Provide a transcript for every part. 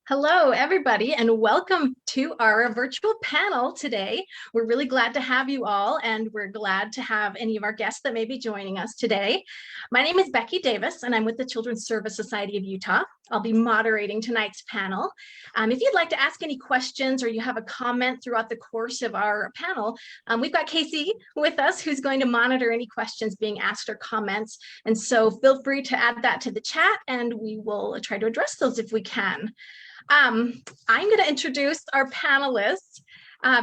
Hello, everybody, and welcome to our virtual panel today. We're really glad to have you all, and we're glad to have any of our guests that may be joining us today. My name is Becky Davis, and I'm with the Children's Service Society of Utah. I'll be moderating tonight's panel. If you'd like to ask any questions or you have a comment throughout the course of our panel, we've got Casey with us who's going to monitor any questions being asked or comments. And so feel free to add that to the chat, and we will try to address those if we can. I'm going to introduce our panelists.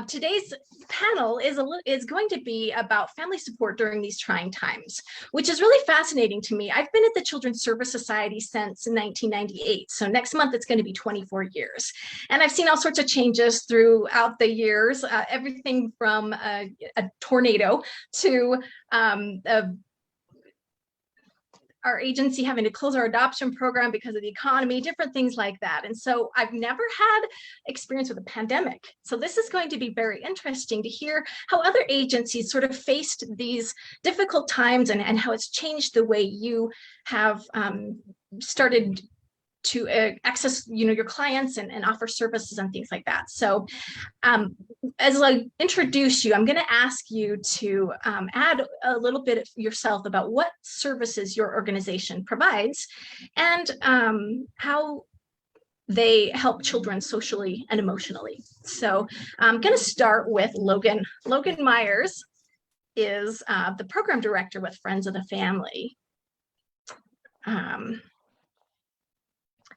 Today's panel is going to be about family support during these trying times, which is really fascinating to me. I've been at the Children's Service Society since 1998, so next month it's going to be 24 years. And I've seen all sorts of changes throughout the years, everything from a tornado to our agency having to close our adoption program because of the economy, different things like that. And so I've never had experience with a pandemic. So this is going to be very interesting to hear how other agencies sort of faced these difficult times and how it's changed the way you have started to access, your clients and offer services and things like that. So as I introduce you, I'm going to ask you to add a little bit of yourself about what services your organization provides and how they help children socially and emotionally. So I'm going to start with Logan. Logan Meyers is the program director with Friends of the Family.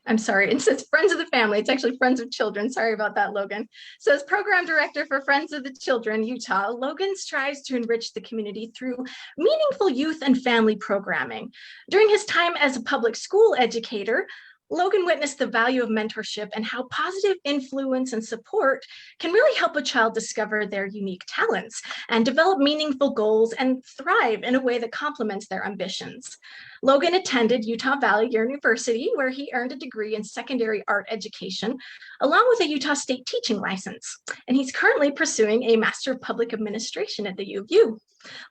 I'm sorry, it says Friends of the Family. It's actually Friends of Children. Sorry about that, Logan. So as program director for Friends of the Children, Utah, Logan strives to enrich the community through meaningful youth and family programming. During his time as a public school educator, Logan witnessed the value of mentorship and how positive influence and support can really help a child discover their unique talents and develop meaningful goals and thrive in a way that complements their ambitions. Logan attended Utah Valley University, where he earned a degree in secondary art education, along with a Utah State teaching license. And he's currently pursuing a Master of Public Administration at the U of U.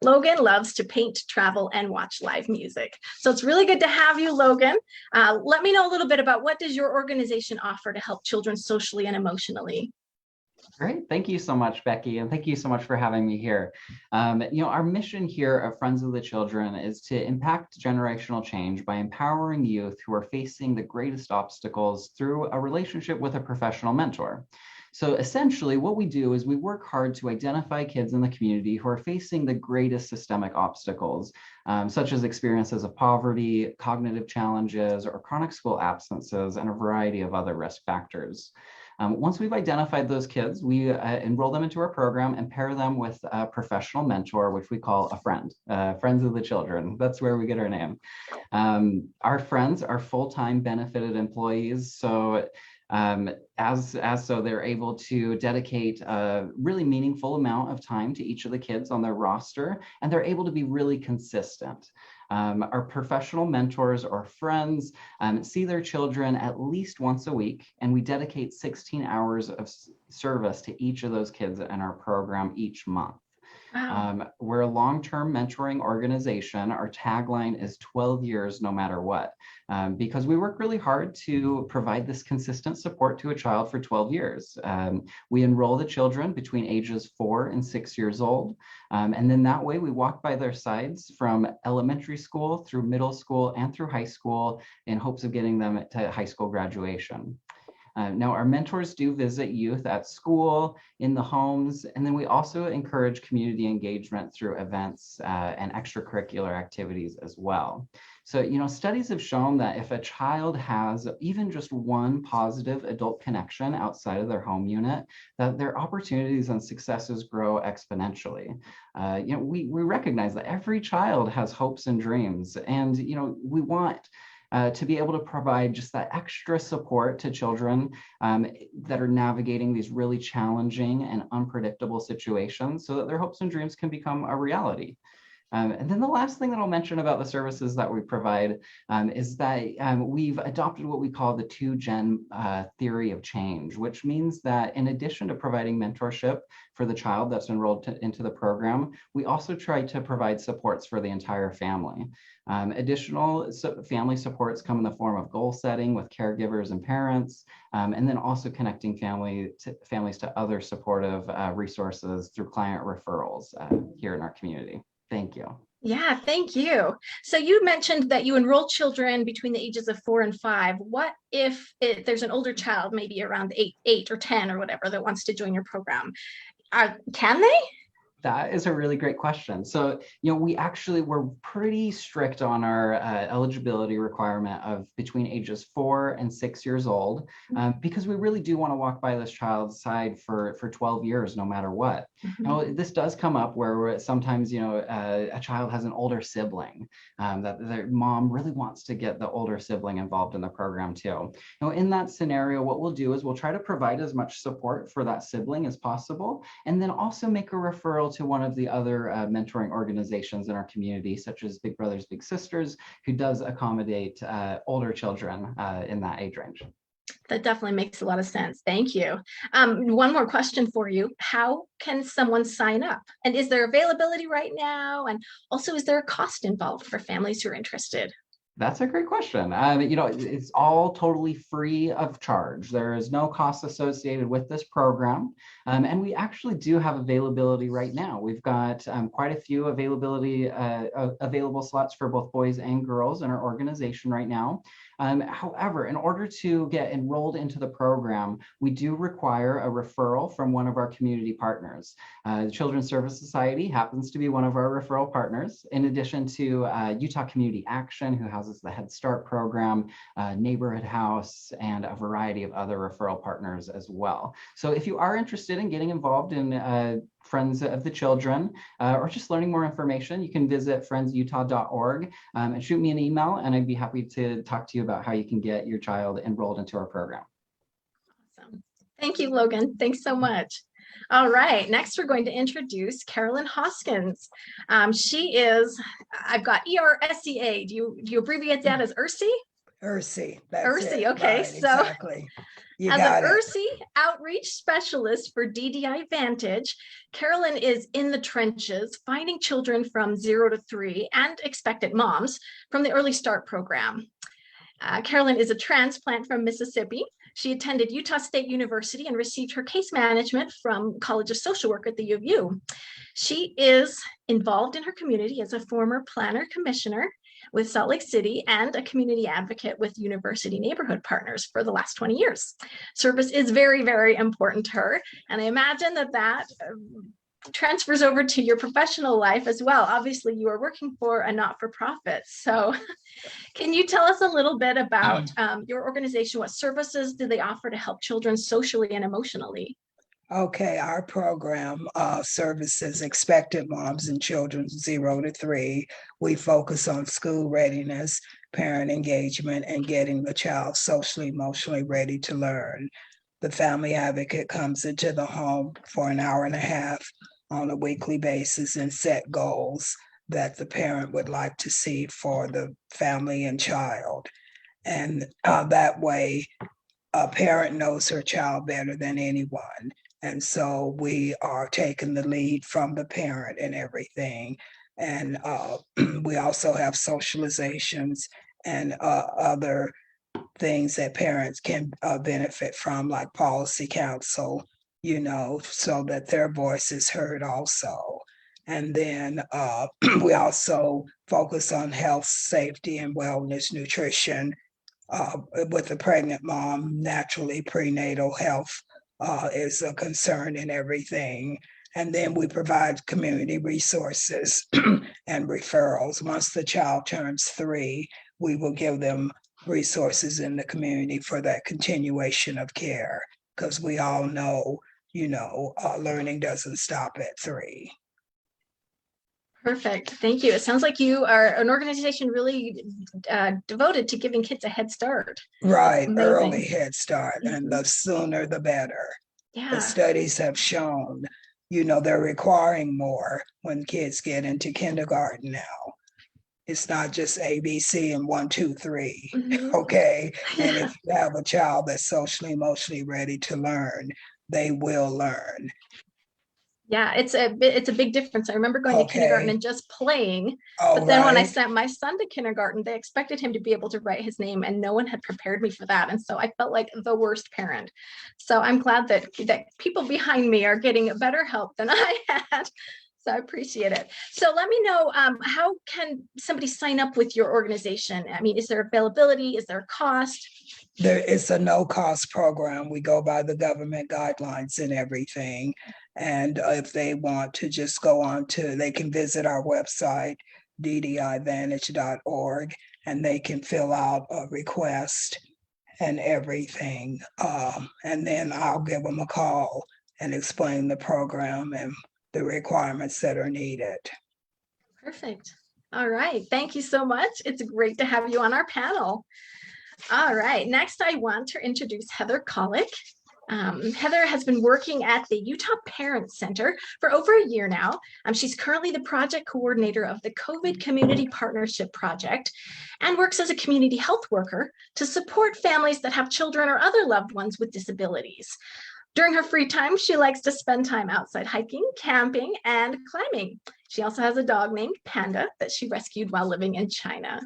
Logan loves to paint, travel, and watch live music. So it's really good to have you, Logan. Let me know a little bit about what does your organization offer to help children socially and emotionally? Great. Thank you so much, Becky, and thank you so much for having me here. Our mission here at Friends of the Children is to impact generational change by empowering youth who are facing the greatest obstacles through a relationship with a professional mentor. So essentially, what we do is we work hard to identify kids in the community who are facing the greatest systemic obstacles, such as experiences of poverty, cognitive challenges, or chronic school absences, and a variety of other risk factors. Once we've identified those kids, we enroll them into our program and pair them with a professional mentor, which we call a friend, Friends of the Children. That's where we get our name. Our friends are full-time benefited employees, so so they're able to dedicate a really meaningful amount of time to each of the kids on their roster, and they're able to be really consistent. Our professional mentors or friends see their children at least once a week, and we dedicate 16 hours of service to each of those kids in our program each month. Wow. We're a long-term mentoring organization. Our tagline is 12 years no matter what, because we work really hard to provide this consistent support to a child for 12 years. We enroll the children between ages 4 and 6 years old, and then that way we walk by their sides from elementary school through middle school and through high school in hopes of getting them to high school graduation. Now, our mentors do visit youth at school, in the homes, and then we also encourage community engagement through events and extracurricular activities as well. So, studies have shown that if a child has even just one positive adult connection outside of their home unit, that their opportunities and successes grow exponentially. We recognize that every child has hopes and dreams, and, we want to be able to provide just that extra support to children that are navigating these really challenging and unpredictable situations so that their hopes and dreams can become a reality. And then the last thing that I'll mention about the services that we provide is that we've adopted what we call the 2-gen theory of change, which means that in addition to providing mentorship for the child that's enrolled into the program, we also try to provide supports for the entire family. Additional family supports come in the form of goal setting with caregivers and parents, and then also connecting families to other supportive resources through client referrals here in our community. Thank you. Yeah, thank you. So you mentioned that you enroll children between the ages of 4 and 5. What if there's an older child, maybe around 8 or 10 or whatever, that wants to join your program? Can they? That is a really great question. So, we're pretty strict on our eligibility requirement of between ages 4 and 6 years old, because we really do want to walk by this child's side for 12 years, no matter what. Now, this does come up where sometimes, a child has an older sibling that their mom really wants to get the older sibling involved in the program too. Now, in that scenario, what we'll do is we'll try to provide as much support for that sibling as possible, and then also make a referral to one of the other mentoring organizations in our community, such as Big Brothers Big Sisters, who does accommodate older children in that age range. That definitely makes a lot of sense. Thank you. One more question for you. How can someone sign up? And is there availability right now? And also, is there a cost involved for families who are interested? That's a great question. It's all totally free of charge. There is no cost associated with this program. And we actually do have availability right now. We've got quite a few available slots for both boys and girls in our organization right now. However, in order to get enrolled into the program, we do require a referral from one of our community partners. The Children's Service Society happens to be one of our referral partners, in addition to Utah Community Action, who houses the Head Start program, Neighborhood House, and a variety of other referral partners as well. So if you are interested in getting involved in Friends of the Children, or just learning more information, you can visit friendsutah.org and shoot me an email, and I'd be happy to talk to you about how you can get your child enrolled into our program. Awesome. Thank you, Logan. Thanks so much. All right, next we're going to introduce Carolynn Hoskin. She is, I've got ERSEA. Do you abbreviate that as ERSE? ERSE. ERSE, okay. Right, so exactly. You as got an it. ERSE outreach specialist for DDI Vantage, Carolynn is in the trenches finding children from 0 to 3 and expectant moms from the Early Start program. Carolynn is a transplant from Mississippi. She attended Utah State University and received her case management from College of Social Work at the U of U. She is involved in her community as a former planner commissioner with Salt Lake City and a community advocate with University Neighborhood Partners for the last 20 years. Service is very, very important to her. And I imagine that transfers over to your professional life as well. Obviously, you are working for a not-for-profit. So can you tell us a little bit about your organization? What services do they offer to help children socially and emotionally? Okay, our program services expectant moms and children 0 to 3. We focus on school readiness, parent engagement, and getting the child socially, emotionally ready to learn. The family advocate comes into the home for an hour and a half on a weekly basis and set goals that the parent would like to see for the family and child. And that way, a parent knows her child better than anyone. And so we are taking the lead from the parent and everything. And we also have socializations and other things that parents can benefit from, like policy council, so that their voice is heard also. And then we also focus on health, safety, and wellness, nutrition. With the pregnant mom, naturally prenatal health is a concern in everything. And then we provide community resources and referrals. Once the child turns 3, we will give them resources in the community for that continuation of care, because we all know, learning doesn't stop at 3. Perfect. Thank you. It sounds like you are an organization really devoted to giving kids a head start. Right. Amazing. Early head start. And the sooner, the better. Yeah. The studies have shown they're requiring more when kids get into kindergarten now. It's not just ABC and 1, 2, 3. Mhm. Okay. And Yeah. if you have a child that's socially, emotionally ready to learn, they will learn. Yeah, it's a big difference. I remember going to kindergarten Okay. and just playing, All but then when I right. sent my son to kindergarten, they expected him to be able to write his name, and no one had prepared me for that. And so I felt like the worst parent. So I'm glad that people behind me are getting better help than I had. So I appreciate it. So let me know, how can somebody sign up with your organization? I mean, is there availability? Is there a cost? It's a no-cost program. We go by the government guidelines and everything. And if they want to just go on they can visit our website, ddivantage.org, and they can fill out a request and everything. And then I'll give them a call and explain the program and the requirements that are needed. Perfect. All right. Thank you so much. It's great to have you on our panel. All right. Next, I want to introduce Heather Collick. Heather has been working at the Utah Parent Center for over a year now. She's currently the project coordinator of the COVID Community Partnership Project and works as a community health worker to support families that have children or other loved ones with disabilities. During her free time, she likes to spend time outside hiking, camping, and climbing. She also has a dog named Panda that she rescued while living in China.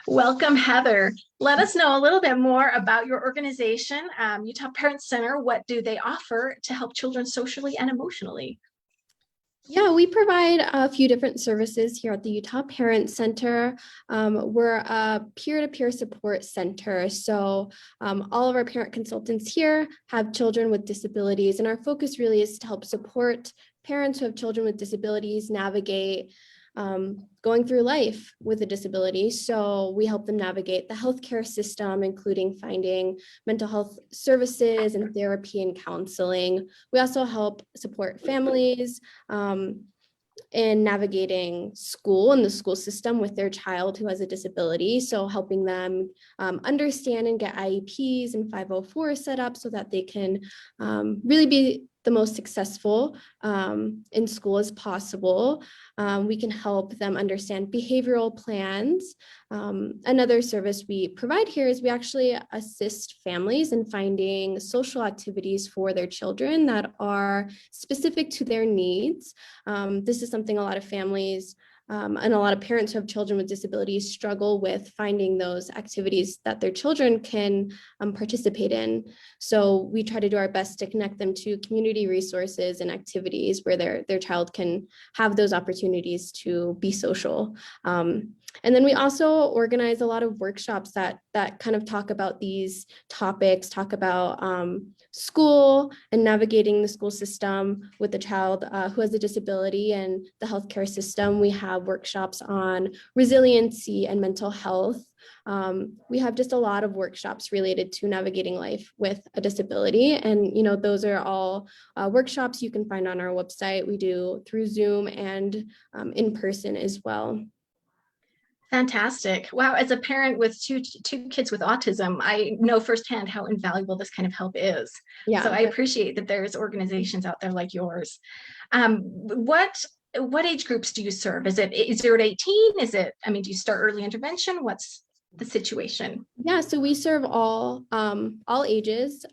Welcome, Heather. Let us know a little bit more about your organization, Utah Parent Center. What do they offer to help children socially and emotionally? Yeah, we provide a few different services here at the Utah Parent Center. We're a peer-to-peer support center. So all of our parent consultants here have children with disabilities, and our focus really is to help support parents who have children with disabilities navigate going through life with a disability. So we help them navigate the healthcare system, including finding mental health services and therapy and counseling. We also help support families in navigating school and the school system with their child who has a disability. So helping them understand and get IEPs and 504 set up so that they can really be the most successful in school as possible. We can help them understand behavioral plans. Another service we provide here is we actually assist families in finding social activities for their children that are specific to their needs. This is something a lot of families and a lot of parents who have children with disabilities struggle with, finding those activities that their children can participate in. So we try to do our best to connect them to community resources and activities where their child can have those opportunities to be social. And then we also organize a lot of workshops that kind of talk about these topics, talk about school and navigating the school system with a child who has a disability and the healthcare system. We have workshops on resiliency and mental health. We have just a lot of workshops related to navigating life with a disability. And, those are all workshops you can find on our website. We do through Zoom and in person as well. Fantastic. Wow. As a parent with two kids with autism, I know firsthand how invaluable this kind of help is. Yeah. So I appreciate that there's organizations out there like yours. What age groups do you serve? Is it 0 to 18? Do you start early intervention? What's the situation? Yeah, so we serve all ages.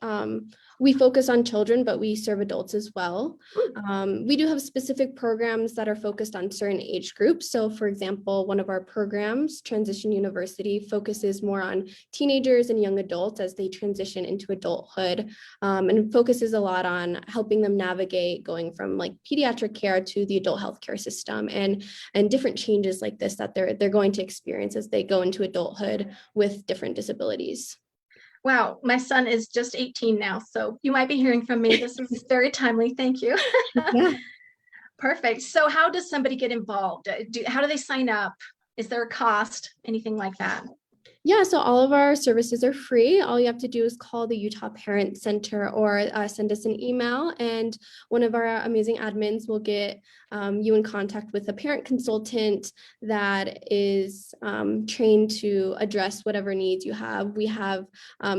We focus on children, but we serve adults as well. We do have specific programs that are focused on certain age groups. So for example, one of our programs, Transition University, focuses more on teenagers and young adults as they transition into adulthood, and focuses a lot on helping them navigate going from like pediatric care to the adult healthcare system and different changes like this that they're going to experience as they go into adulthood with different disabilities. Wow, my son is just 18 now, so you might be hearing from me. This is very timely. Thank you. Yeah. Perfect. So how does somebody get involved? How do they sign up? Is there a cost? Anything like that? Yeah, so all of our services are free. All you have to do is call the Utah Parent Center or send us an email, and one of our amazing admins will get you in contact with a parent consultant that is trained to address whatever needs you have. We have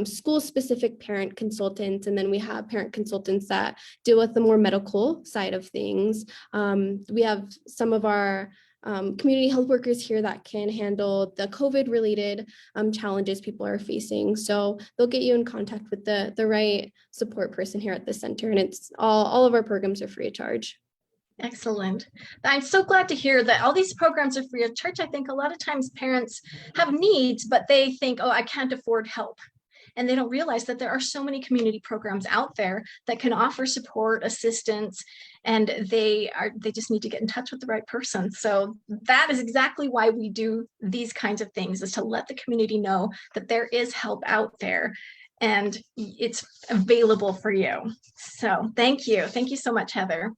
school-specific parent consultants, and then we have parent consultants that deal with the more medical side of things. We have some of our community health workers here that can handle the COVID-related challenges people are facing. So they'll get you in contact with the right support person here at the center, and it's all of our programs are free of charge. Excellent. I'm so glad to hear that all these programs are free of charge. I think a lot of times parents have needs, but they think, oh, I can't afford help. And they don't realize that there are so many community programs out there that can offer support, assistance, and they just need to get in touch with the right person. So that is exactly why we do these kinds of things, is to let the community know that there is help out there and it's available for you. So thank you. Thank you so much, Heather.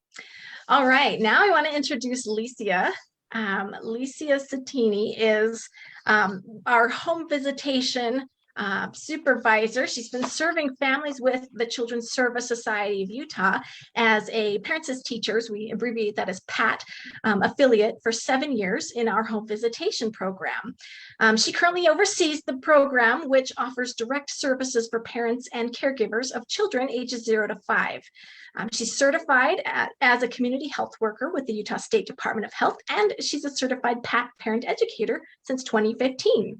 All right, now I want to introduce Lisia. Lisia Satini is our home visitation supervisor. She's been serving families with the Children's Service Society of Utah as a Parents as Teachers, we abbreviate that as PAT, affiliate for 7 years in our home visitation program. She currently oversees the program, which offers direct services for parents and caregivers of children ages 0 to 5. She's certified as a community health worker with the Utah State Department of Health, and she's a certified PAT parent educator since 2015.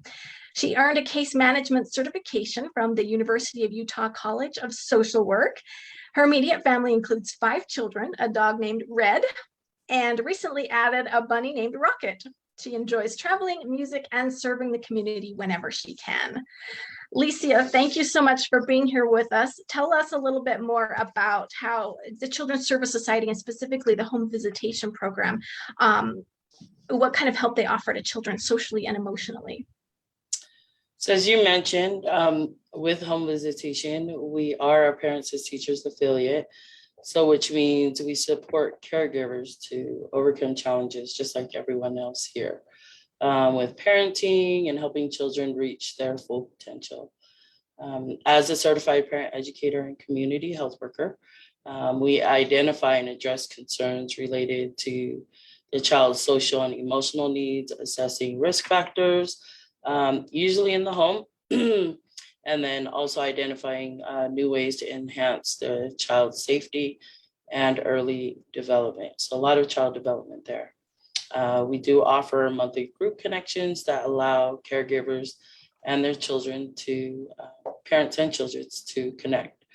She earned a case management certification from the University of Utah College of Social Work. Her immediate family includes 5 children, a dog named Red, and recently added a bunny named Rocket. She enjoys traveling, music, and serving the community whenever she can. Lisia, thank you so much for being here with us. Tell us a little bit more about how the Children's Service Society, and specifically the home visitation program, what kind of help they offer to children socially and emotionally. So as you mentioned, with home visitation, we are a Parents as Teachers affiliate. So which means we support caregivers to overcome challenges just like everyone else here, with parenting and helping children reach their full potential. As a certified parent educator and community health worker, we identify and address concerns related to the child's social and emotional needs, assessing risk factors, usually in the home, and then also identifying new ways to enhance the child's safety and early development. So a lot of child development there. We do offer monthly group connections that allow caregivers and their children to, parents and children to connect.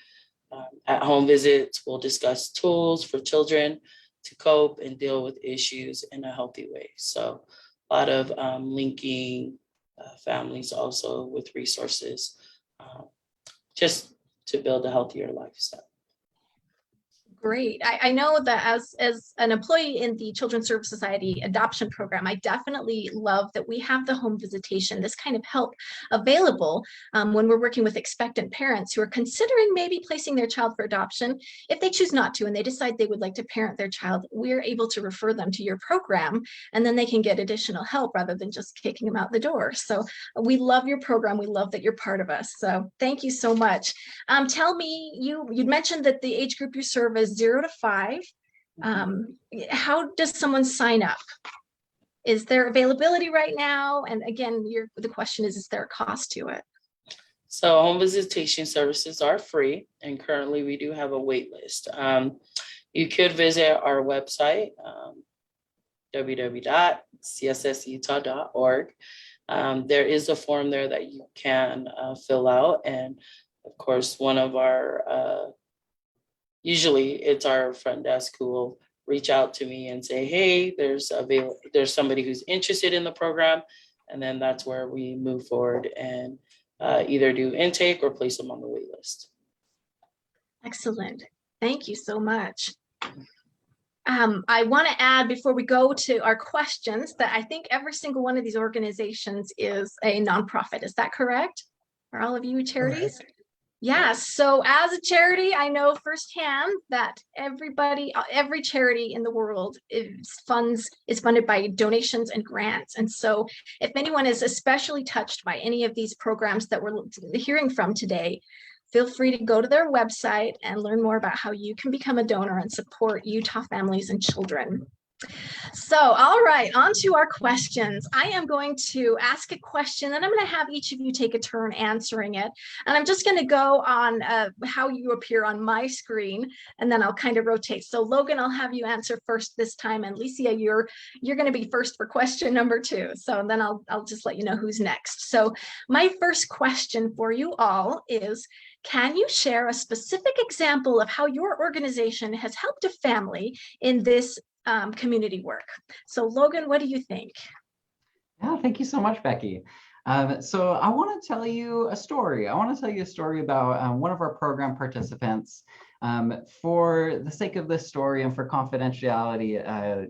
At home visits, we'll discuss tools for children to cope and deal with issues in a healthy way. So a lot of linking families also with resources, just to build a healthier lifestyle. Great. I know that as an employee in the Children's Service Society adoption program, I definitely love that we have the home visitation, this kind of help available when we're working with expectant parents who are considering maybe placing their child for adoption. If they choose not to and they decide they would like to parent their child, we're able to refer them to your program, and then they can get additional help rather than just kicking them out the door. So we love your program. We love that you're part of us. So thank you so much. Tell me, you'd mentioned that the age group you serve is 0 to 5. How does someone sign up? Is there availability right now? And again, the question is there a cost to it? So home visitation services are free, and currently we do have a wait list. You could visit our website, www.cssutah.org. There is a form there that you can fill out, and of course, one of our usually it's our front desk who will reach out to me and say, hey, there's somebody who's interested in the program. And then that's where we move forward and either do intake or place them on the wait list. Excellent. Thank you so much. I want to add before we go to our questions that I think every single one of these organizations is a nonprofit. Is that correct? Are all of you charities? Correct. Yes. So as a charity, I know firsthand that every charity in the world is funded by donations and grants. And so if anyone is especially touched by any of these programs that we're hearing from today, feel free to go to their website and learn more about how you can become a donor and support Utah families and children. So, all right, on to our questions. I am going to ask a question and I'm going to have each of you take a turn answering it. And I'm just going to go on how you appear on my screen, and then I'll kind of rotate. So Logan, I'll have you answer first this time. And Lisia, you're going to be first for question number 2. So then I'll just let you know who's next. So my first question for you all is, can you share a specific example of how your organization has helped a family in this community work? So Logan, what do you think? Yeah, thank you so much, Becky. So I want to tell you a story. I want to tell you a story about one of our program participants. For the sake of this story and for confidentiality,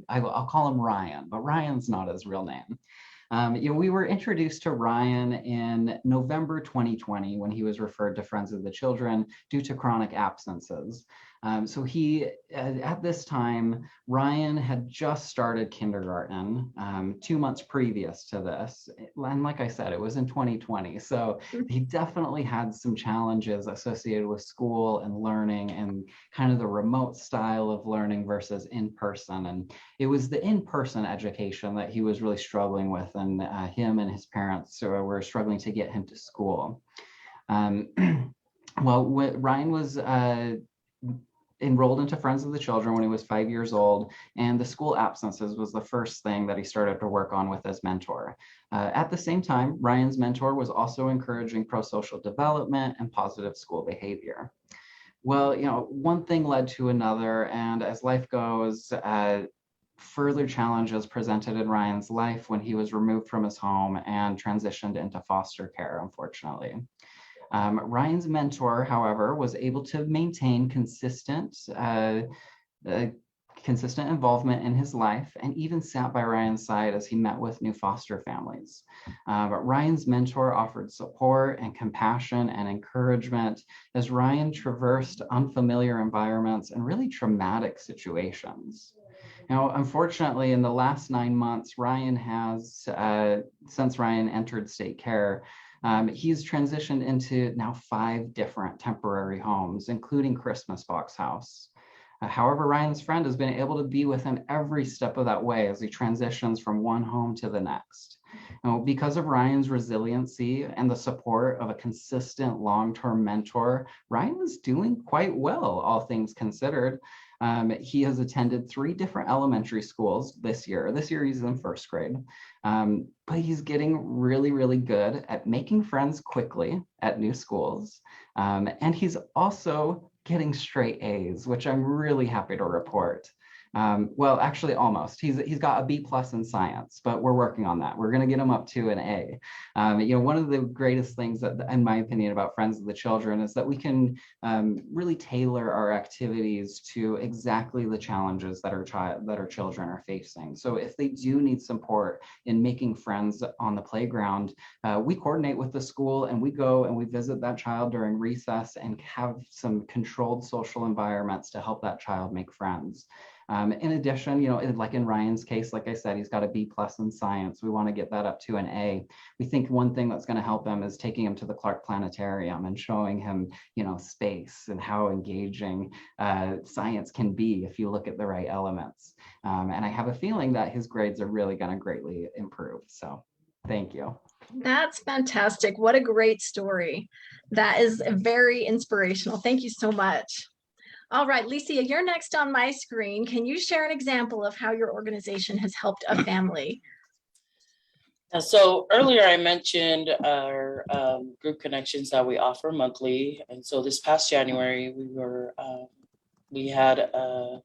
I'll call him Ryan, but Ryan's not his real name. We were introduced to Ryan in November 2020 when he was referred to Friends of the Children due to chronic absences. So at this time, Ryan had just started kindergarten 2 months previous to this. And like I said, it was in 2020. So he definitely had some challenges associated with school and learning and kind of the remote style of learning versus in-person. And it was the in-person education that he was really struggling with, and him and his parents were struggling to get him to school. Ryan was enrolled into Friends of the Children when he was 5 years old, and the school absences was the first thing that he started to work on with his mentor. At the same time, Ryan's mentor was also encouraging pro-social development and positive school behavior. Well, one thing led to another, and as life goes, further challenges presented in Ryan's life when he was removed from his home and transitioned into foster care, unfortunately. Ryan's mentor, however, was able to maintain consistent involvement in his life and even sat by Ryan's side as he met with new foster families. But Ryan's mentor offered support and compassion and encouragement as Ryan traversed unfamiliar environments and really traumatic situations. Now, unfortunately, in the last 9 months, since Ryan entered state care, he's transitioned into now 5 different temporary homes, including Christmas Box House. However, Ryan's friend has been able to be with him every step of that way as he transitions from one home to the next. Now, because of Ryan's resiliency and the support of a consistent long-term mentor, Ryan is doing quite well, all things considered. He has attended 3 different elementary schools this year. This year he's in 1st grade, but he's getting really, really good at making friends quickly at new schools. And he's also getting straight A's, which I'm really happy to report. Well, actually, almost. He's got a B+ in science, but we're working on that. We're going to get him up to an A. One of the greatest things that, in my opinion, about Friends of the Children is that we can really tailor our activities to exactly the challenges that our children are facing. So if they do need support in making friends on the playground, we coordinate with the school and we go and we visit that child during recess and have some controlled social environments to help that child make friends. In addition, like in Ryan's case, like I said, he's got a B+ in science. We want to get that up to an A. We think one thing that's going to help him is taking him to the Clark Planetarium and showing him, space and how engaging science can be if you look at the right elements. And I have a feeling that his grades are really going to greatly improve. So thank you. That's fantastic. What a great story. That is very inspirational. Thank you so much. All right, Lisia, you're next on my screen. Can you share an example of how your organization has helped a family? So earlier I mentioned our group connections that we offer monthly. And so this past January, we had a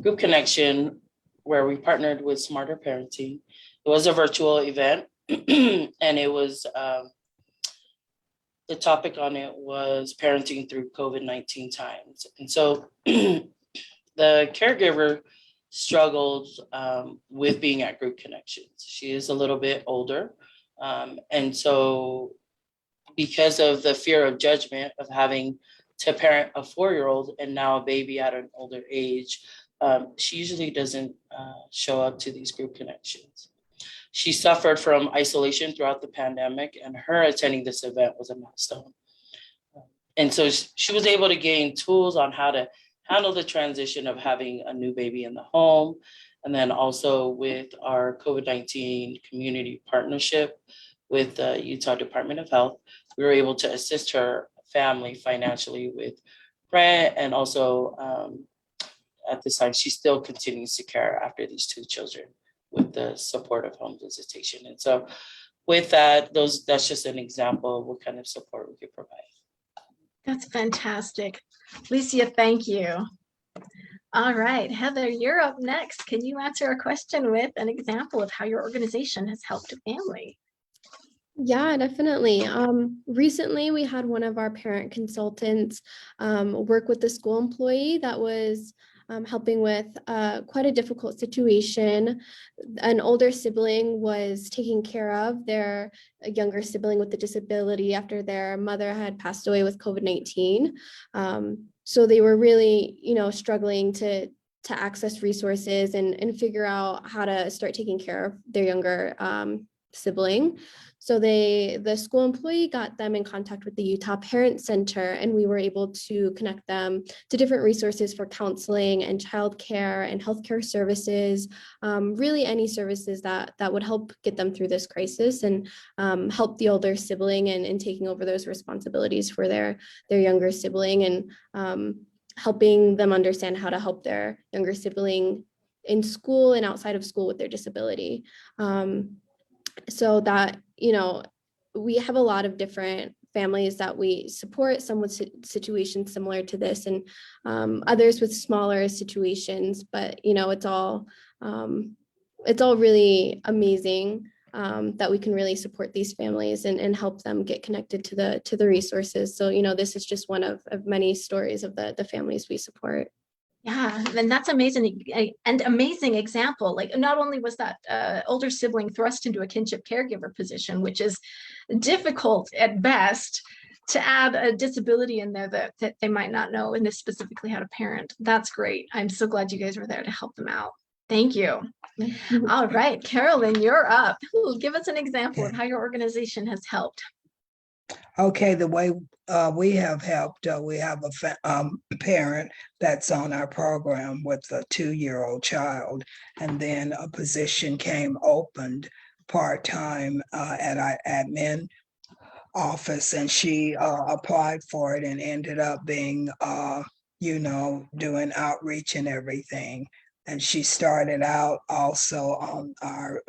group connection where we partnered with Smarter Parenting. It was a virtual event and it was, the topic on it was parenting through COVID-19 times. And so the caregiver struggled with being at group connections. She is a little bit older. And so because of the fear of judgment of having to parent a 4-year-old and now a baby at an older age, she usually doesn't show up to these group connections. She suffered from isolation throughout the pandemic, and her attending this event was a milestone. And so she was able to gain tools on how to handle the transition of having a new baby in the home. And then also with our COVID-19 community partnership with the Utah Department of Health, we were able to assist her family financially with rent. And also at this time, she still continues to care after these 2 children with the support of home visitation. And so with that, that's just an example of what kind of support we could provide. That's fantastic. Lisia, thank you. All right, Heather, you're up next. Can you answer a question with an example of how your organization has helped a family? Yeah, definitely. Recently, we had one of our parent consultants work with a school employee that was helping with quite a difficult situation. An older sibling was taking care of their younger sibling with a disability after their mother had passed away with COVID-19. So they were really, struggling to access resources and figure out how to start taking care of their younger sibling. So the school employee got them in contact with the Utah Parent Center, and we were able to connect them to different resources for counseling and childcare and healthcare services, really any services that would help get them through this crisis and help the older sibling and taking over those responsibilities for their younger sibling, and helping them understand how to help their younger sibling in school and outside of school with their disability. So that, we have a lot of different families that we support, some with situations similar to this, and others with smaller situations, but it's all really amazing that we can really support these families and help them get connected to the resources. So, this is just one of many stories of the families we support. Yeah, and that's amazing, and amazing example. Like, not only was that older sibling thrust into a kinship caregiver position, which is difficult at best, to add a disability in there that they might not know, and this specifically how to parent. That's great. I'm so glad you guys were there to help them out. Thank you. All right, Carolyn, you're up. Give us an example of how your organization has helped. Okay, the way we have helped, we have a parent that's on our program with a 2-year-old child, and then a position came opened part-time at our admin office, and she applied for it and ended up being, doing outreach and everything. And she started out also on our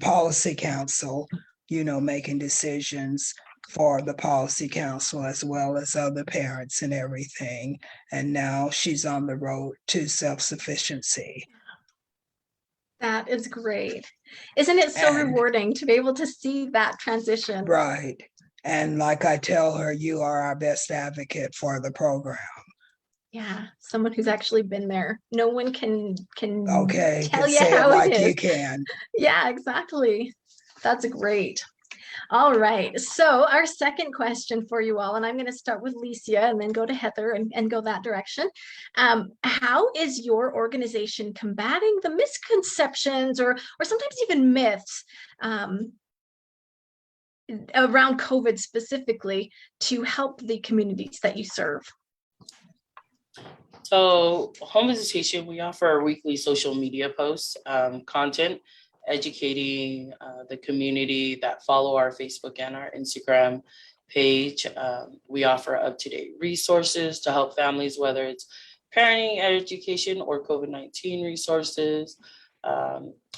policy council, making decisions for the policy council as well as other parents and everything. And now she's on the road to self-sufficiency. That is great. Isn't it so rewarding to be able to see that transition? Right. And like I tell her, you are our best advocate for the program. Yeah, someone who's actually been there. No one can Okay, tell you say how it like it is. you can. Yeah, exactly. That's great. All right. So our second question for you all, and I'm going to start with Lisia and then go to Heather and go that direction. How is your organization combating the misconceptions or sometimes even myths around COVID specifically to help the communities that you serve? So Home Visitation, we offer weekly social media posts, content, educating the community that follow our Facebook and our Instagram page. We offer up-to-date resources to help families, whether it's parenting, education, or COVID-19 resources.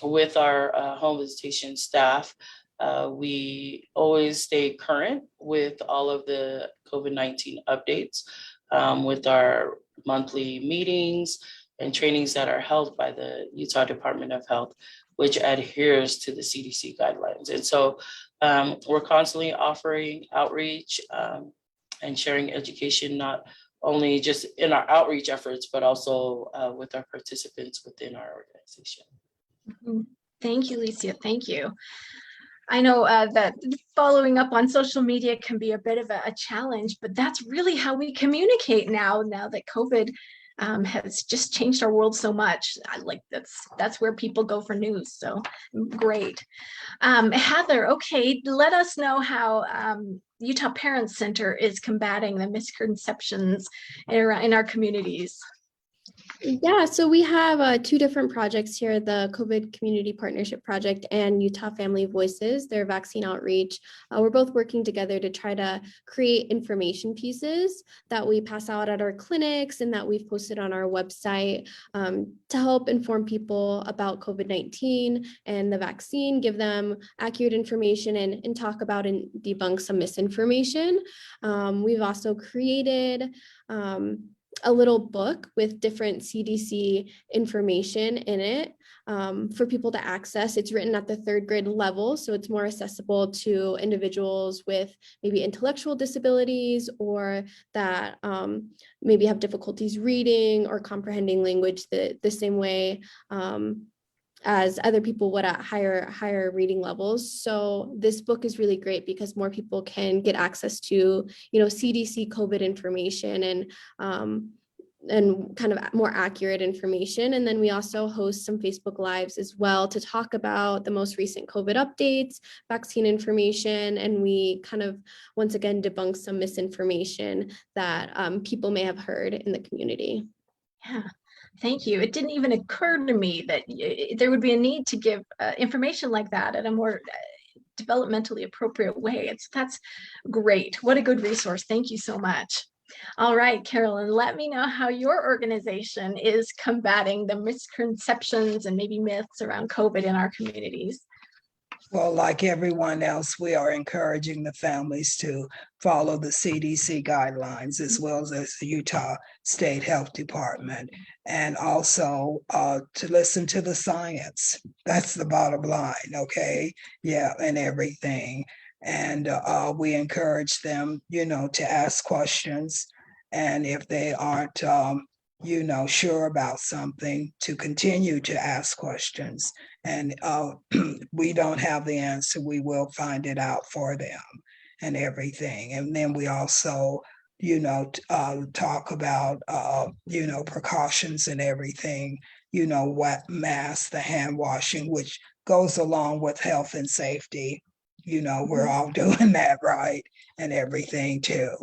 With our Home Visitation staff, we always stay current with all of the COVID-19 updates with our monthly meetings and trainings that are held by the Utah Department of Health, which adheres to the CDC guidelines. And so we're constantly offering outreach and sharing education, not only just in our outreach efforts, but also with our participants within our organization. Thank you, Lisia. Thank you. I know that following up on social media can be a bit of a challenge, but that's really how we communicate now that COVID has just changed our world so much. Like that's where people go for news. So great. Heather, okay, let us know how Utah Parents Center is combating the misconceptions in our communities. Yeah, so we have two different projects here, the COVID Community Partnership Project and Utah Family Voices, their vaccine outreach. We're both working together to try to create information pieces that we pass out at our clinics and that we've posted on our website to help inform people about COVID-19 and the vaccine, give them accurate information and talk about and debunk some misinformation. We've also created a little book with different CDC information in it for people to access. It's written at the 3rd grade level, so it's more accessible to individuals with maybe intellectual disabilities or that maybe have difficulties reading or comprehending language the same way as other people would at higher reading levels. So this book is really great because more people can get access to, CDC COVID information and kind of more accurate information. And then we also host some Facebook Lives as well to talk about the most recent COVID updates, vaccine information, and we kind of, once again, debunk some misinformation that people may have heard in the community. Yeah. Thank you. It didn't even occur to me that there would be a need to give information like that in a more developmentally appropriate way. That's great. What a good resource. Thank you so much. All right, Carolyn, let me know how your organization is combating the misconceptions and maybe myths around COVID in our communities. Well, like everyone else, we are encouraging the families to follow the CDC guidelines as well as the Utah State Health Department, and also to listen to the science. That's the bottom line, okay? Yeah, and everything. And we encourage them, to ask questions. And if they aren't, sure about something, to continue to ask questions. And we don't have the answer, we will find it out for them and everything. And then we also, talk about, precautions and everything, wet masks, the hand washing, which goes along with health and safety. We're all doing that, right? And everything too.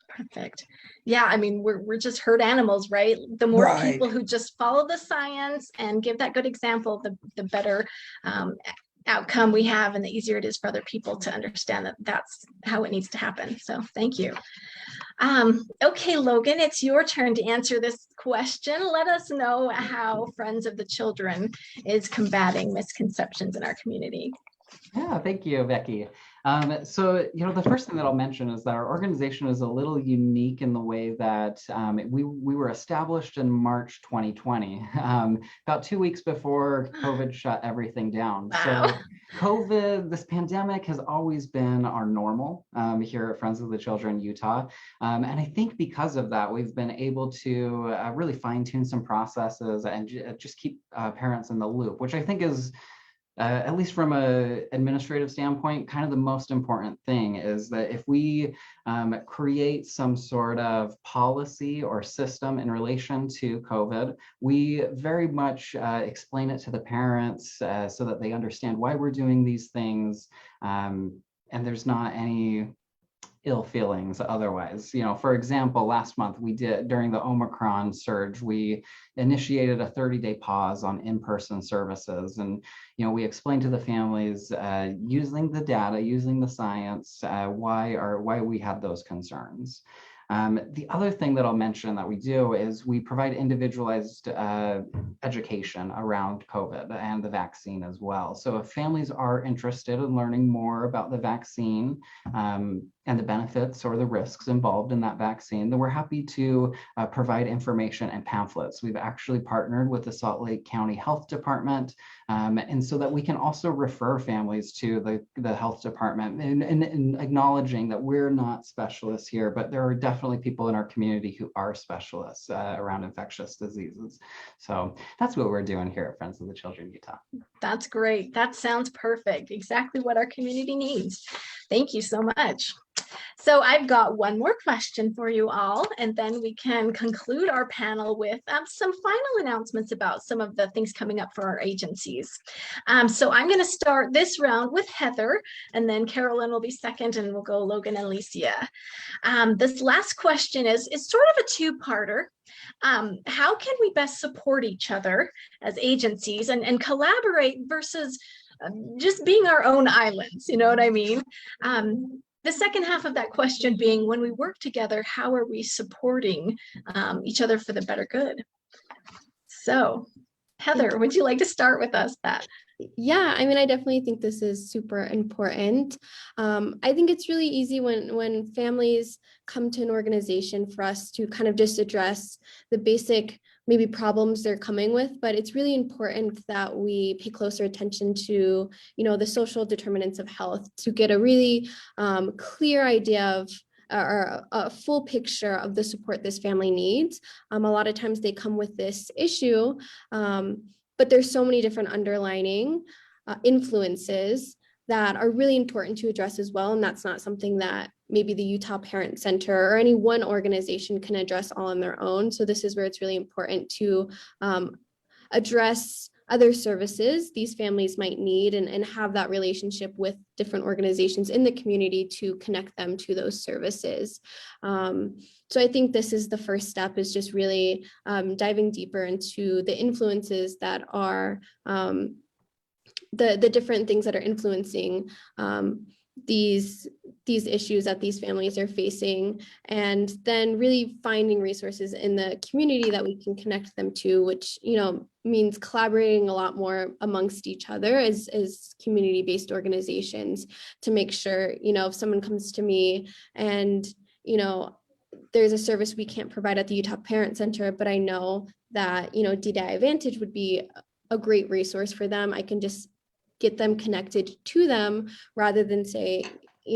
Perfect. Yeah, I mean, we're just herd animals, right? The more people who just follow the science and give that good example, the better outcome we have, and the easier it is for other people to understand that that's how it needs to happen. So thank you. Okay, Logan, it's your turn to answer this question. Let us know how Friends of the Children is combating misconceptions in our community. Yeah, thank you, Becky. So, the first thing that I'll mention is that our organization is a little unique in the way that we were established in March 2020, about 2 weeks before COVID shut everything down. Wow. So COVID, this pandemic has always been our normal here at Friends of the Children Utah. And I think because of that, we've been able to really fine tune some processes and just keep parents in the loop, which I think is at least from an administrative standpoint, kind of the most important thing is that if we create some sort of policy or system in relation to COVID, we very much explain it to the parents so that they understand why we're doing these things, and there's not any ill feelings otherwise. For example, last month we did, during the Omicron surge, we initiated a 30-day pause on in-person services. And, we explained to the families using the data, using the science, why we had those concerns. The other thing that I'll mention that we do is we provide individualized education around COVID and the vaccine as well. So if families are interested in learning more about the vaccine, and the benefits or the risks involved in that vaccine, then we're happy to provide information and pamphlets. We've actually partnered with the Salt Lake County Health Department, and so that we can also refer families to the health department, and acknowledging that we're not specialists here, but there are definitely people in our community who are specialists around infectious diseases. So that's what we're doing here at Friends of the Children Utah. That's great. That sounds perfect. Exactly what our community needs. Thank you so much. So I've got one more question for you all, and then we can conclude our panel with some final announcements about some of the things coming up for our agencies. So I'm going to start this round with Heather, and then Carolyn will be second, and we'll go Logan and Lisia. This last question is sort of a two-parter. How can we best support each other as agencies and collaborate versus just being our own islands? You know what I mean? The second half of that question being, when we work together, how are we supporting each other for the better good? So, Heather, would you like to start with us that? Yeah, I mean, I definitely think this is super important. I think it's really easy when families come to an organization for us to kind of just address the basic maybe problems they're coming with, but it's really important that we pay closer attention to, the social determinants of health to get a really clear idea of or a full picture of the support this family needs. A lot of times they come with this issue, but there's so many different underlining influences that are really important to address as well. And that's not something that maybe the Utah Parent Center or any one organization can address all on their own. So this is where it's really important to address other services these families might need and have that relationship with different organizations in the community to connect them to those services. So I think this is the first step, is just really diving deeper into the influences that are the different things that are influencing these issues that these families are facing, and then really finding resources in the community that we can connect them to, which means collaborating a lot more amongst each other as community-based organizations to make sure, if someone comes to me and there's a service we can't provide at the Utah Parent Center, but I know that DDI Vantage would be a great resource for them, I can just get them connected to them rather than say,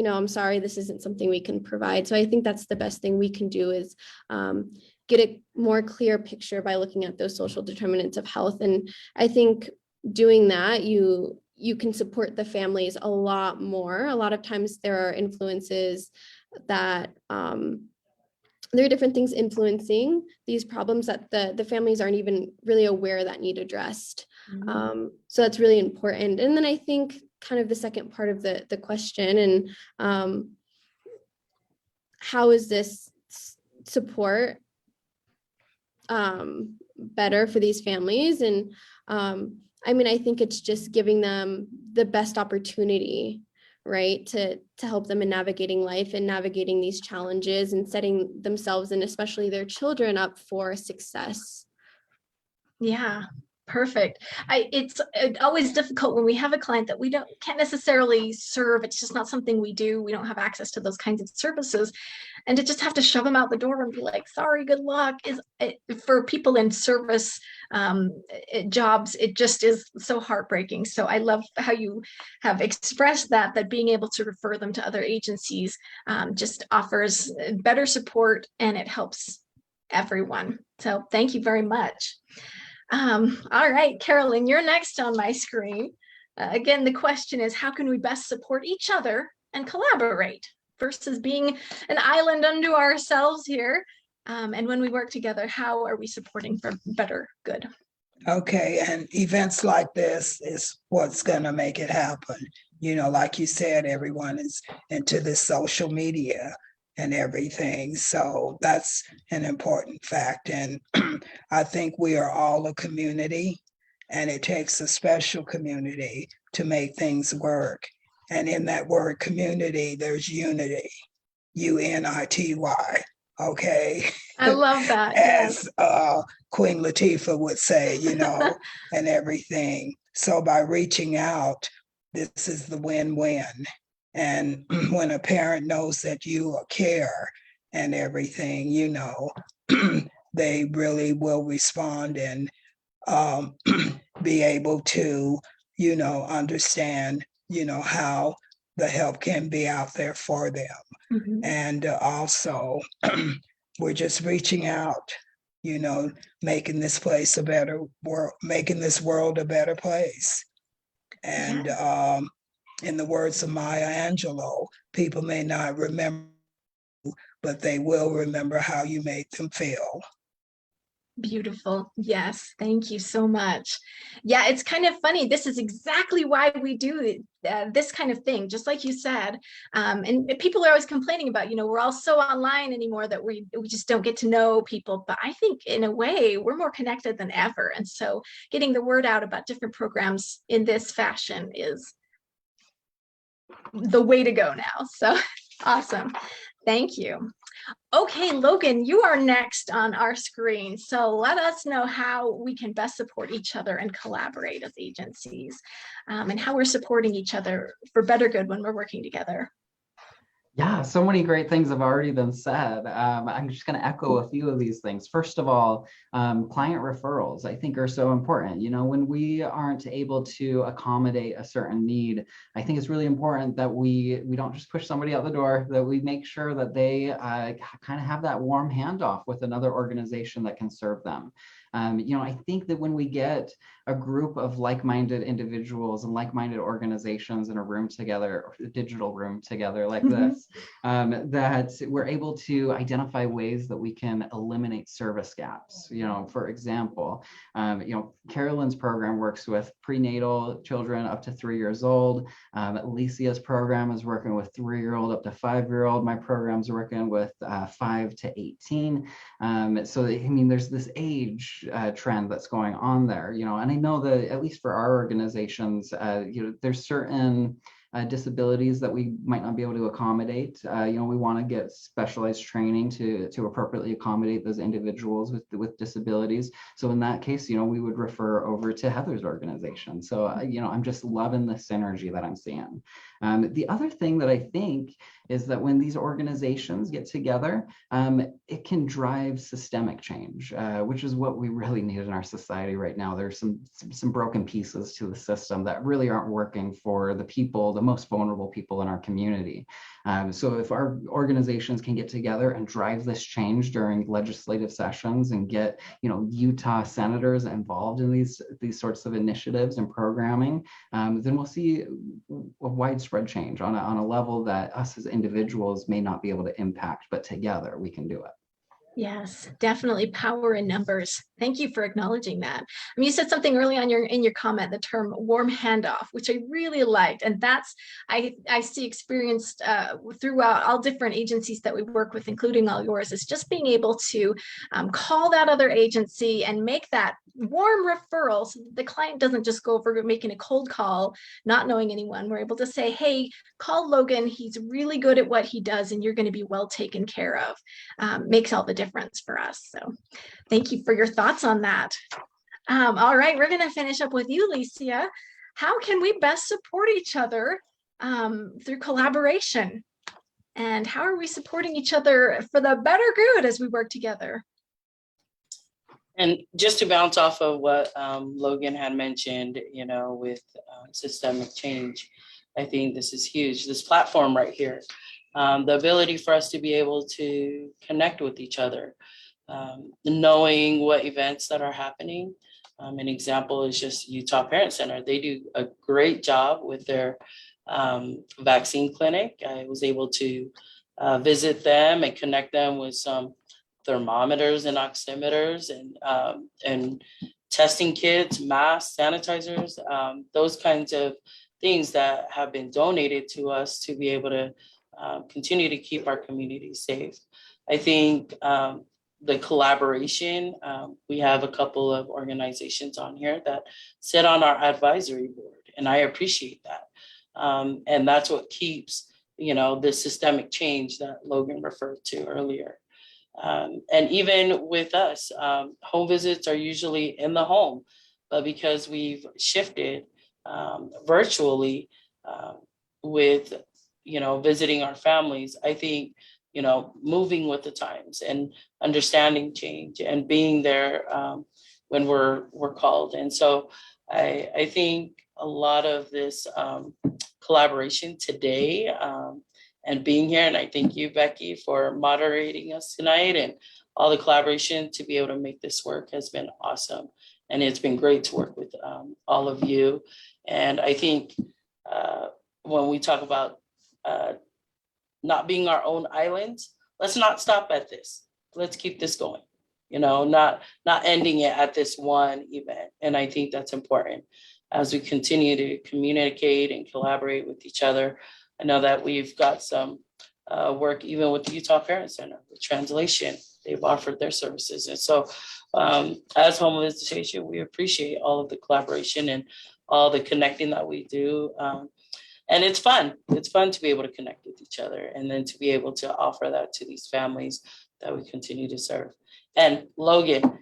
I'm sorry, this isn't something we can provide. So I think that's the best thing we can do, is get a more clear picture by looking at those social determinants of health. And I think doing that, you can support the families a lot more. A lot of times there are influences that there are different things influencing these problems that the families aren't even really aware that need addressed. Mm-hmm. So that's really important. And then I think kind of the second part of the question, and how is this support better for these families? And I think it's just giving them the best opportunity, right, to help them in navigating life and navigating these challenges and setting themselves and especially their children up for success. Yeah, perfect. It's always difficult when we have a client that we can't necessarily serve. It's just not something we do. We don't have access to those kinds of services, and to just have to shove them out the door and be like, sorry, good luck, is for people in service jobs, it just is so heartbreaking. So I love how you have expressed that being able to refer them to other agencies just offers better support, and it helps everyone. So thank you very much. All right, Carolyn, you're next on my screen. Again, the question is, how can we best support each other and collaborate versus being an island unto ourselves here? And when we work together, how are we supporting for better good? Okay, and events like this is what's going to make it happen. Like you said, everyone is into this social media and everything. So that's an important fact. And I think we are all a community, and it takes a special community to make things work. And in that word community, there's unity, UNITY. Okay. I love that. As Queen Latifah would say, and everything. So by reaching out, this is the win-win. And when a parent knows that you care and everything, they really will respond and be able to, understand, how the help can be out there for them. Mhm. And also, we're just reaching out, making this place a better world, making this world a better place. And in the words of Maya Angelou, people may not remember, but they will remember how you made them feel. Beautiful. Yes. Thank you so much. Yeah, it's kind of funny. This is exactly why we do this kind of thing, just like you said. And people are always complaining about, we're all so online anymore that we just don't get to know people. But I think in a way, we're more connected than ever. And so getting the word out about different programs in this fashion is the way to go now. So awesome. Thank you. Okay, Logan, you are next on our screen. So let us know how we can best support each other and collaborate as agencies, and how we're supporting each other for better good when we're working together. Yeah, so many great things have already been said. I'm just going to echo a few of these things. First of all, client referrals, I think, are so important. When we aren't able to accommodate a certain need, I think it's really important that we don't just push somebody out the door, that we make sure that they kind of have that warm handoff with another organization that can serve them. I think that when we get a group of like-minded individuals and like-minded organizations in a room together, or a digital room together like this, that we're able to identify ways that we can eliminate service gaps. For example, Carolynn's program works with prenatal children up to 3 years old. Lisia's program is working with 3-year-old up to 5-year-old. My program's working with 5 to 18. So, there's this age trend that's going on there, and I know that at least for our organizations, there's certain disabilities that we might not be able to accommodate. We want to get specialized training to appropriately accommodate those individuals with disabilities. So in that case, we would refer over to Heather's organization. So, I'm just loving the synergy that I'm seeing. The other thing that I think is that when these organizations get together, it can drive systemic change, which is what we really need in our society right now. There's some broken pieces to the system that really aren't working for the people, the most vulnerable people in our community. So if our organizations can get together and drive this change during legislative sessions and get, Utah senators involved in these sorts of initiatives and programming, then we'll see a widespread change on a level that us as individuals may not be able to impact, but together we can do it. Yes, definitely power in numbers. Thank you for acknowledging that. You said something early on in your comment, the term warm handoff, which I really liked. And that's, I see experienced throughout all different agencies that we work with, including all yours, is just being able to call that other agency and make that warm referral. So the client doesn't just go over making a cold call, not knowing anyone. We're able to say, hey, call Logan. He's really good at what he does and you're going to be well taken care of. Makes all the difference for us. So thank you for your thoughts on that. All right, we're going to finish up with you, Lisia. How can we best support each other through collaboration? And how are we supporting each other for the better good as we work together? And just to bounce off of what Logan had mentioned, with systemic change, I think this is huge. This platform right here, the ability for us to be able to connect with each other, knowing what events that are happening. An example is just Utah Parent Center. They do a great job with their vaccine clinic. I was able to visit them and connect them with some thermometers and oximeters and testing kits, masks, sanitizers, those kinds of things that have been donated to us to be able to continue to keep our community safe. I think the collaboration, we have a couple of organizations on here that sit on our advisory board, and I appreciate that. And that's what keeps, the systemic change that Logan referred to earlier. And even with us, home visits are usually in the home, but because we've shifted virtually with visiting our families, I think, moving with the times and understanding change and being there when we're called. And so I think a lot of this collaboration today and being here, and I thank you, Becky, for moderating us tonight, and all the collaboration to be able to make this work has been awesome. And it's been great to work with all of you. And I think when we talk about not being our own islands, let's not stop at this. Let's keep this going, not ending it at this one event. And I think that's important as we continue to communicate and collaborate with each other. I know that we've got some work even with the Utah Parent Center with translation. They've offered their services. And so as Home Visitation, we appreciate all of the collaboration and all the connecting that we do. And it's fun. It's fun to be able to connect with each other and then to be able to offer that to these families that we continue to serve. And Logan,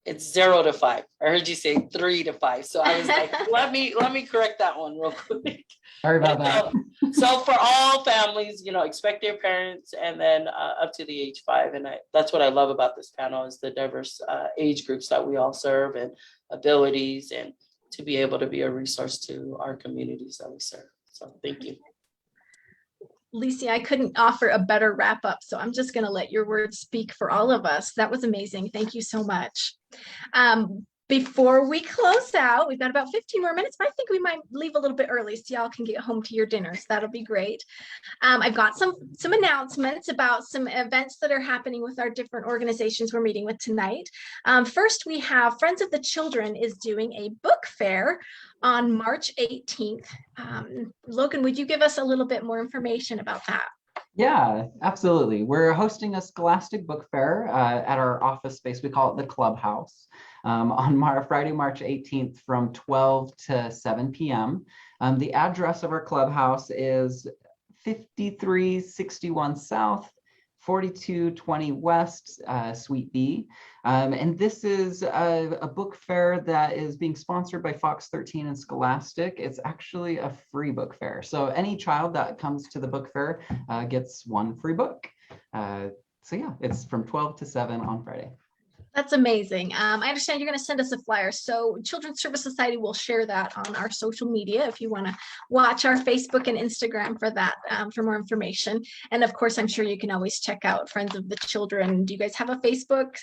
it's 0 to 5. I heard you say 3 to 5. So I was like, let me correct that one real quick. Sorry about that. So for all families, expect their parents and then up to the age 5. And that's what I love about this panel is the diverse age groups that we all serve and abilities, and to be able to be a resource to our communities that we serve. So thank you. Lisia, I couldn't offer a better wrap up, so I'm just going to let your words speak for all of us. That was amazing. Thank you so much. Before we close out, we've got about 15 more minutes, but I think we might leave a little bit early so y'all can get home to your dinners. That'll be great. I've got some announcements about some events that are happening with our different organizations we're meeting with tonight. First, we have Friends of the Children is doing a book fair on March 18th. Logan, would you give us a little bit more information about that? Yeah, absolutely. We're hosting a Scholastic Book Fair at our office space. We call it the Clubhouse on Friday, March 18th from 12 to 7 p.m. The address of our clubhouse is 5361 South, 4220 West, Suite B. And this is a book fair that is being sponsored by Fox 13 and Scholastic. It's actually a free book fair. So any child that comes to the book fair gets one free book. So yeah, it's from 12 to 7 on Friday. That's amazing. I understand you're going to send us a flyer. So Children's Service Society will share that on our social media if you want to watch our Facebook and Instagram for that, for more information. And of course, I'm sure you can always check out Friends of the Children. Do you guys have a Facebook?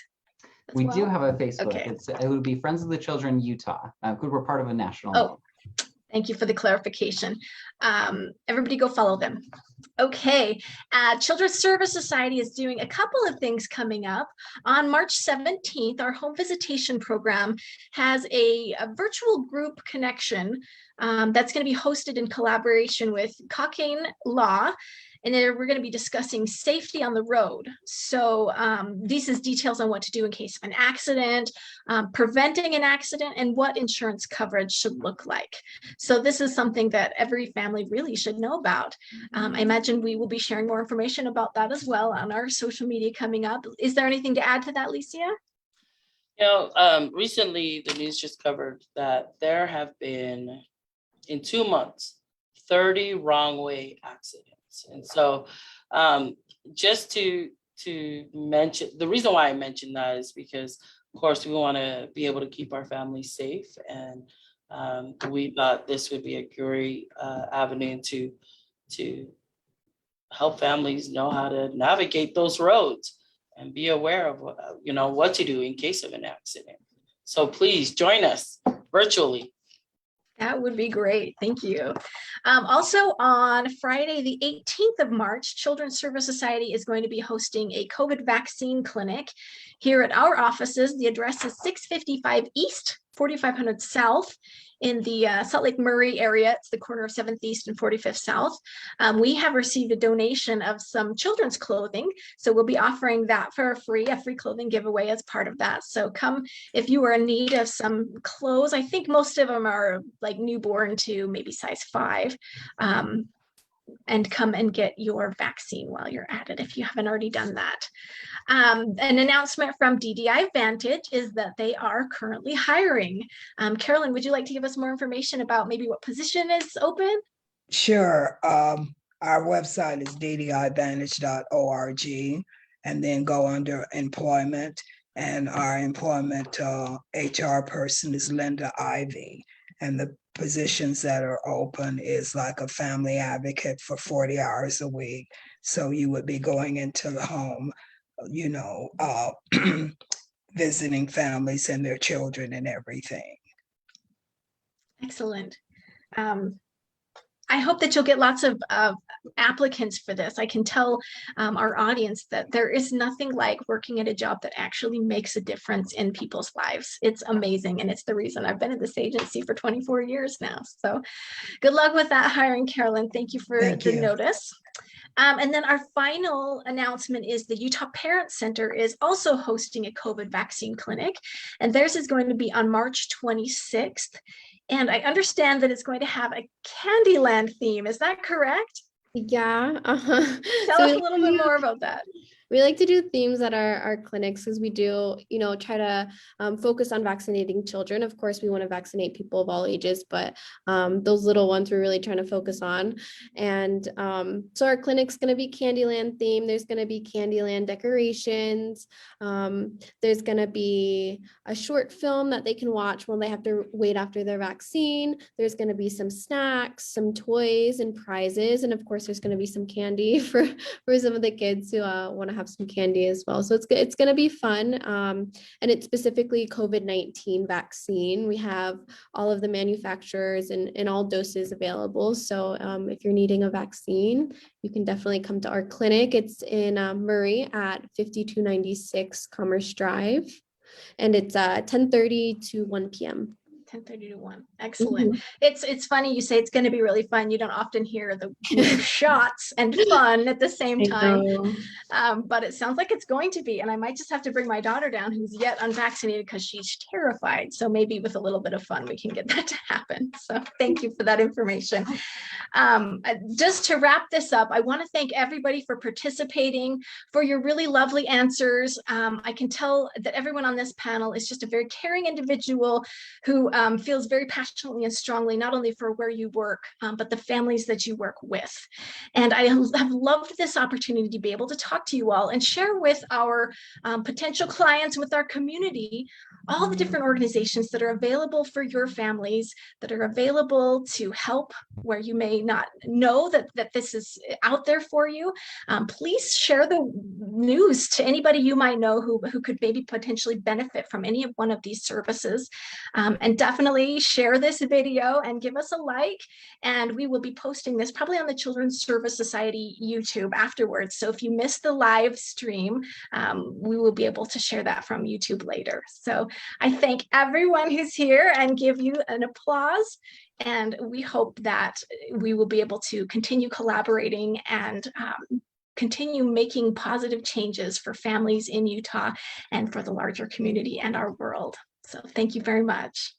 We do have a Facebook. Okay. It would be Friends of the Children Utah, because we're part of a national. Oh, thank you for the clarification. Everybody go follow them. Okay, Children's Service Society is doing a couple of things coming up. On March 17th, our home visitation program has a virtual group connection that's going to be hosted in collaboration with Cockayne Law. And then we're going to be discussing safety on the road. So this is details on what to do in case of an accident, preventing an accident, and what insurance coverage should look like. So this is something that every family really should know about. I imagine we will be sharing more information about that as well on our social media coming up. Is there anything to add to that, Lisia? Recently the news just covered that there have been, in 2 months, 30 wrong way accidents. And so just to mention, the reason why I mentioned that is because, of course, we want to be able to keep our families safe. And we thought this would be a great avenue to help families know how to navigate those roads and be aware of what to do in case of an accident. So please join us virtually. That would be great. Thank you. Also on Friday, the 18th of March, Children's Service Society is going to be hosting a COVID vaccine clinic here at our offices. The address is 655 East, 4500 South in the Salt Lake Murray area. It's the corner of 7th East and 45th South. We have received a donation of some children's clothing. So we'll be offering that for a free clothing giveaway as part of that. So come if you are in need of some clothes. I think most of them are like newborn to maybe size 5. And come and get your vaccine while you're at it if you haven't already done that. An announcement from DDI Vantage is that they are currently hiring. Carolyn, would you like to give us more information about maybe what position is open? Sure. Our website is ddivantage.org, and then go under employment. And our employment HR person is Linda Ivy. And the positions that are open is like a family advocate for 40 hours a week. So you would be going into the home, you know, visiting families and their children and everything. Excellent. I hope that you'll get lots of applicants for this. I can tell our audience that there is nothing like working at a job that actually makes a difference in people's lives. It's amazing. And it's the reason I've been at this agency for 24 years now. So good luck with that hiring, Carolyn. Thank you for the notice. And then our final announcement is the Utah Parent Center is also hosting a COVID vaccine clinic, and theirs is going to be on March 26th. And I understand that it's going to have a Candyland theme. Is that correct? Yeah. Tell us a little bit more about that. We like to do themes at our clinics because we do, you know, try to focus on vaccinating children. Of course, we want to vaccinate people of all ages, but those little ones we're really trying to focus on. And so our clinic's going to be Candyland theme. There's going to be Candyland decorations. There's going to be a short film that they can watch while they have to wait after their vaccine. There's going to be some snacks, some toys and prizes. And of course, there's going to be some candy for some of the kids who want to have some candy as well. So it's going to be fun. And it's specifically COVID-19 vaccine. We have all of the manufacturers and all doses available. So if you're needing a vaccine, you can definitely come to our clinic. It's in Murray at 5296 Commerce Drive. And it's 10:30 to 1 p.m. 10:30 to 1. Excellent. It's funny you say it's going to be really fun. You don't often hear the shots and fun at the same time. But it sounds like it's going to be. And I might just have to bring my daughter down who's yet unvaccinated because she's terrified. So maybe with a little bit of fun, we can get that to happen. So thank you for that information. Just to wrap this up, I want to thank everybody for participating, for your really lovely answers. I can tell that everyone on this panel is just a very caring individual who feels very passionately and strongly, not only for where you work, but the families that you work with. And I have loved this opportunity to be able to talk to you all and share with our potential clients, with our community, all the different organizations that are available for your families, that are available to help where you may not know that this is out there for you. Please share the news to anybody you might know who could maybe potentially benefit from any of one of these services. And definitely share this video and give us a like. And we will be posting this probably on the Children's Service Society YouTube afterwards. So if you missed the live stream, we will be able to share that from YouTube later. So I thank everyone who's here and give you an applause. And we hope that we will be able to continue collaborating and continue making positive changes for families in Utah and for the larger community and our world. So thank you very much.